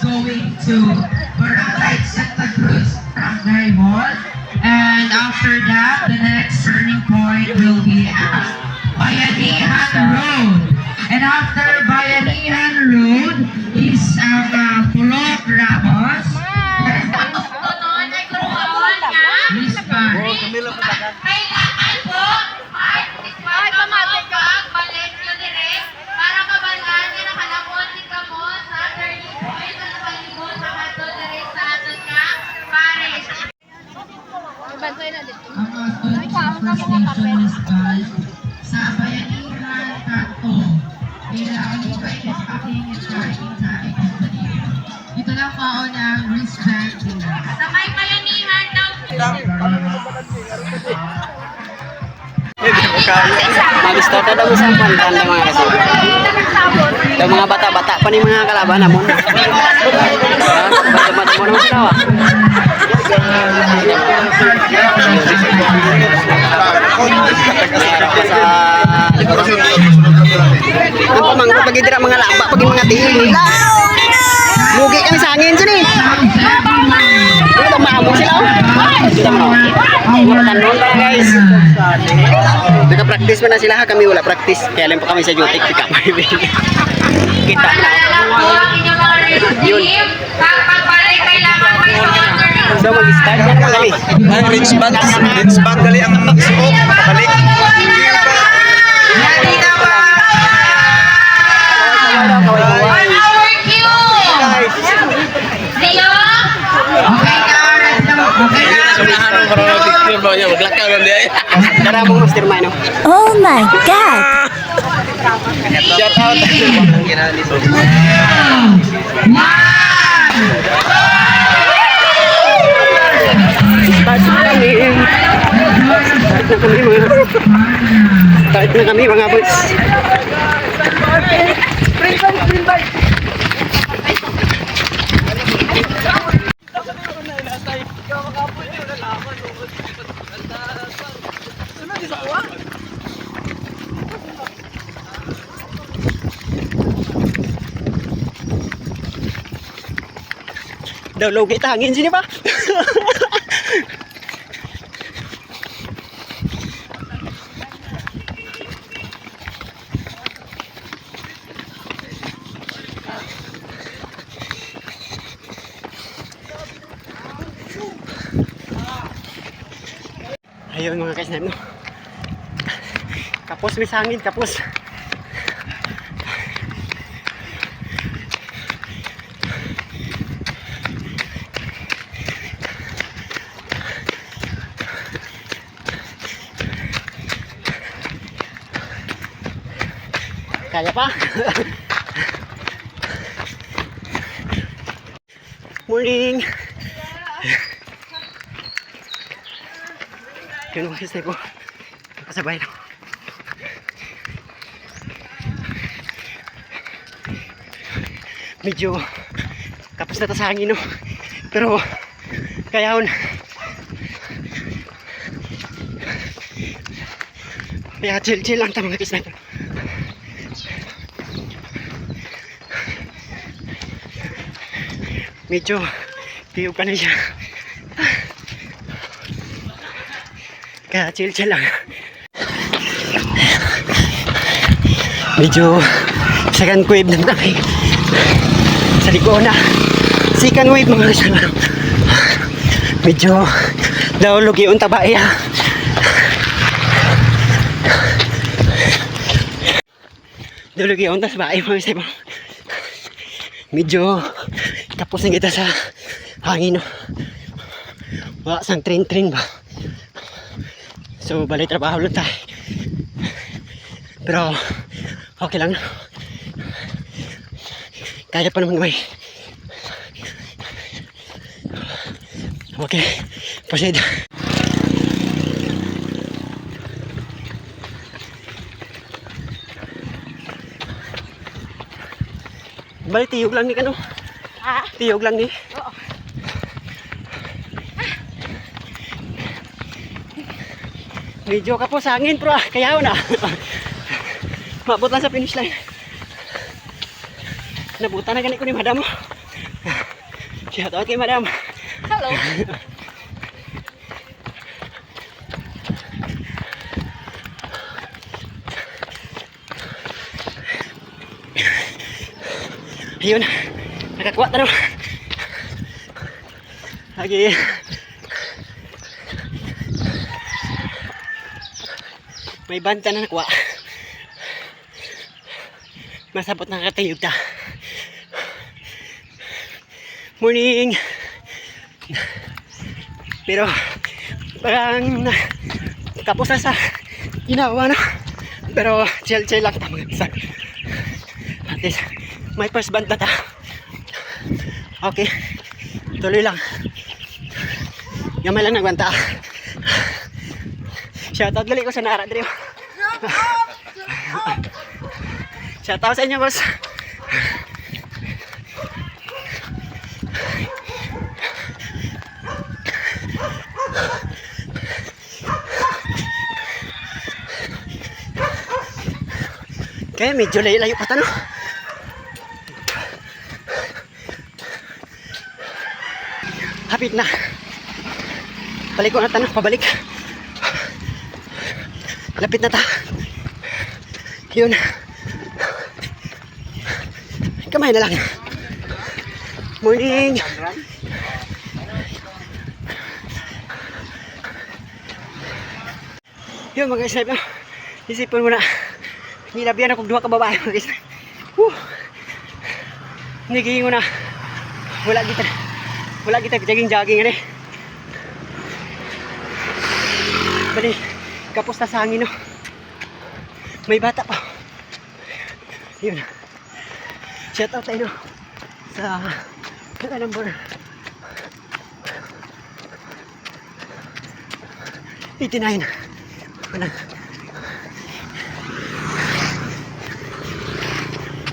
going to Barangay Santa Cruz, Barangay Mall. And after that, the next turning point will be at Bayanihan Road. And after Bayanihan Road is Pulok Ramos. Sa Bayanihan Kanto. Ito lang po ang wristband nila. Sa may Bayanihan daw. Mag-start na daw isang pandan ng mga kasi. Daw mga bata-bata pa ni mga kalaban namon. Bata-bata mo naman sila. Ang pamangko pag idira mga laba, pag mga tingin. Lugi kami sa hangin dyan eh. Ito maamo sila. Kita mo. Tanon pa guys. Naka-practice pa na sila ha. Kami wala practice. Kaya lang pa kami sa Jutik. Kita na. Yun. So mag-start na naman kami. Rinse bag gali ang nagsuot. Pabalik. Oh my God! Shout out. Start na kami mga boys. Daw logi tangin sini pa. Ayun mga kaisnan no. Kapos may sangin, kapos. Kaya pa? Morning! Yun ang stay po. Kasabay na. Medyo kapos na ta sa hangin no. Pero kaya kaya chill lang ta mga kisnaper. Medyo tiyog ka na siya. Kaya chill lang. Medyo second wave na kami. Sa ligo na. Second wave mga kasama. Medyo daulog yung tabaya. Daulog yung tabaya mga kasama. Medyo tapos na kita sa hangin no. Wala sang train ba. So balik trabaho lang tayo. Pero okay lang no. Kaya pa naman gamay. Okay, proceed. Balik tiyog lang ni kano. Ha? Tiyog lang ni. Oo. Medyo ka po sa hangin pero kaya na. Mabot lang sa finish line. Nabutan na ganit ko ni madam mo. Shout out kay madam. Hello. Ayun, nakakuha na naman. Lagi. May banta na nakuha. Masabot na nakatayog ta. Morning. Pero parang kapos na sa ginawa na. Pero chill lang ta mga isa. At least may first band na ta. Okay. Tuloy lang. Gamay lang nagbanta. Shoutout gali ko sa Nara Drio. Shoutout sa inyo boss. Kaya medyo layo pa tano. Hapit na. Balik ko na tanong, pabalik. Lapit na ta. Yun. Kamay na lang. Morning. Yun mga snipe. Isipin mo na. Nilabihan ako duha ka babae mga snipe. Nagiging ko na. Wala kita jogging ani. Bali, kapos na sa hangin no. May bata pa. Yun. Shout out tayo no. Sa number 89.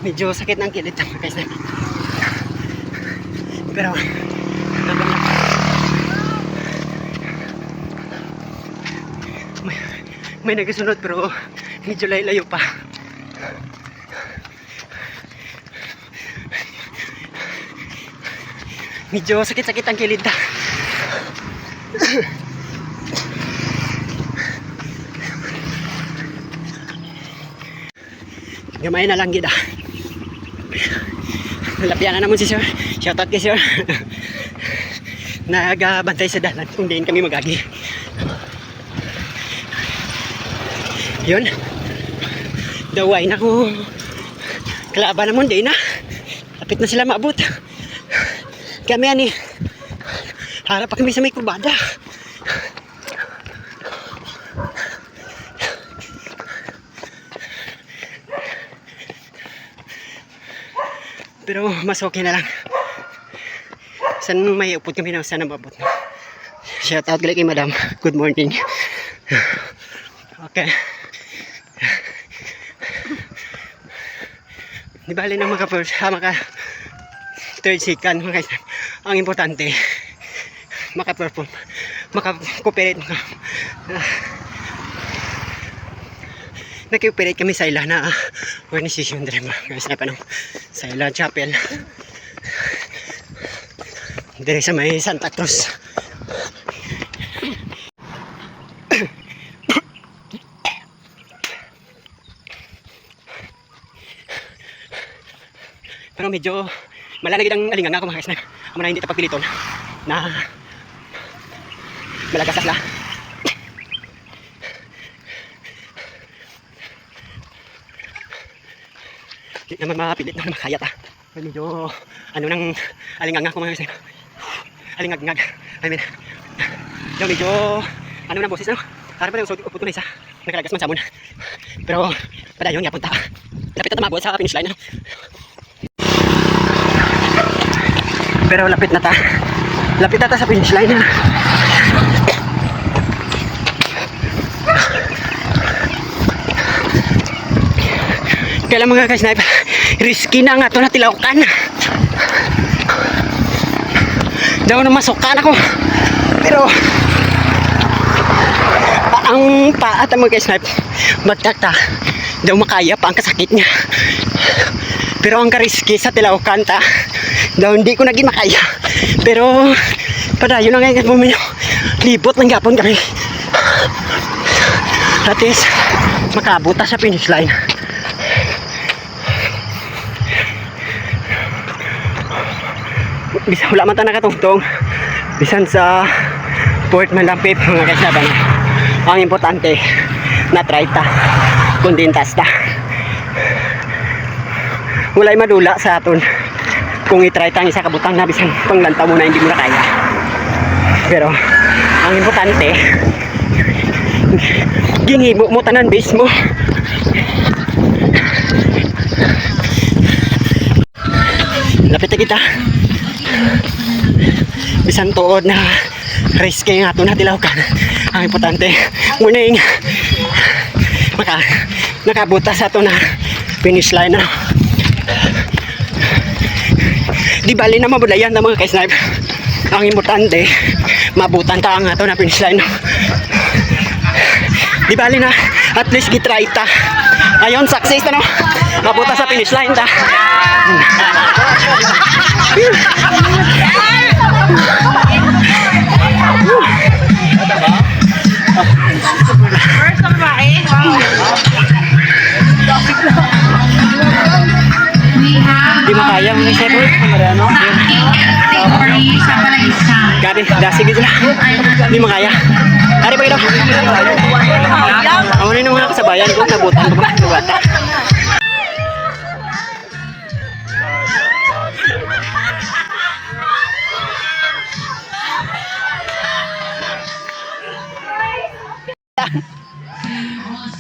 Medyo sakit ng kilid mga guys. Pero may nagasunod pero medyo layo pa. Medyo sakit-sakit ang kilid ta. Gamay na lang gida. Nalapian na naman si sir. Shoutout kay sir. Nagabantay sa dalan kung diin kami magagi. Yun. Daway na ko. Kalaban naman din na. Lapit na sila maabot. Kami ani. Harap pa kami sa may kurbada. Pero mas okay na lang. San may upot kami na sana mabot. Shout out gali kay madam. Good morning. Okay. Di bali na maka third second mga guys. Ang importante maka-perform, maka-cooperate, naki-operate kami sa ila na organization driver guys na panong sa ila chapel dire sa may Santa Cruz. Pero medyo malanagid ang alingang ako mga guys na amo na hindi tapagpiliton na malagas sila. Hindi naman mapilit na makaya ta. Medyo ano nang alingang ako mga guys na alingag-ngag. I mean yung medyo ano nang boses no? Harap pa yung upo tunay sa nakalagas man sa amon. Pero padayon nga punta. Lapit na tumabot sa finish line no? Pero lapit na ta. Lapit na ta sa finish line. Kailan mga ka-snipe, risky na nga ito na tilawkan. Daw na masukan ako. Pero ang paat ang mga ka-snipe, magtata. Daw makaya pa ang kasakit niya. Pero ang ka-risky sa tilawkan ta, daw hindi ko naging makaya. Pero padayon na ngayon mo libot ng gapon kami. At least makabuta sa finish line. Bisa wala man ta nakatungtong. Bisan sa port man lang pip mga kasaba na. Ang importante na try ta. Kundi ta. Walay madula sa aton kung i-try tang isa kabutang na bisan panglantaw mo na hindi mo na kaya. Pero ang importante ginghimo mo tanan base mo. Lapit na kita. Bisan tuod na race kay nga ito na tilawkan. Ang importante muning nakabuta sa ito na finish line na. Di bali na mabulayan na mga ka-snipe. Ang importante mabutan ta ang ito na finish line. Di bali na at least gitry ta. Ayun, success na no. Mabuta sa finish line ta. First ang bae. We have Di makaya mga chef. category sa palaisa. Gabi, dasig ito na. Di makaya. Hari pa ito. Ako na yung mga kasabayan ko. Nabutan ko ba? Nabata.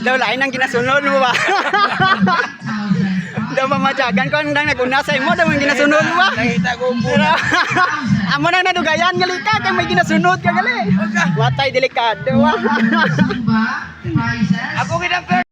Daw lain ang ginasunod mo ba? Daw mamadyagan ko ang naguna sa imo daw ang ginasunod mo ba? Nakita ko po. Amo nang nadugayan ngalika kay may ginasunod ka gali. Watay delikado. Zumba prizes. Ako kinang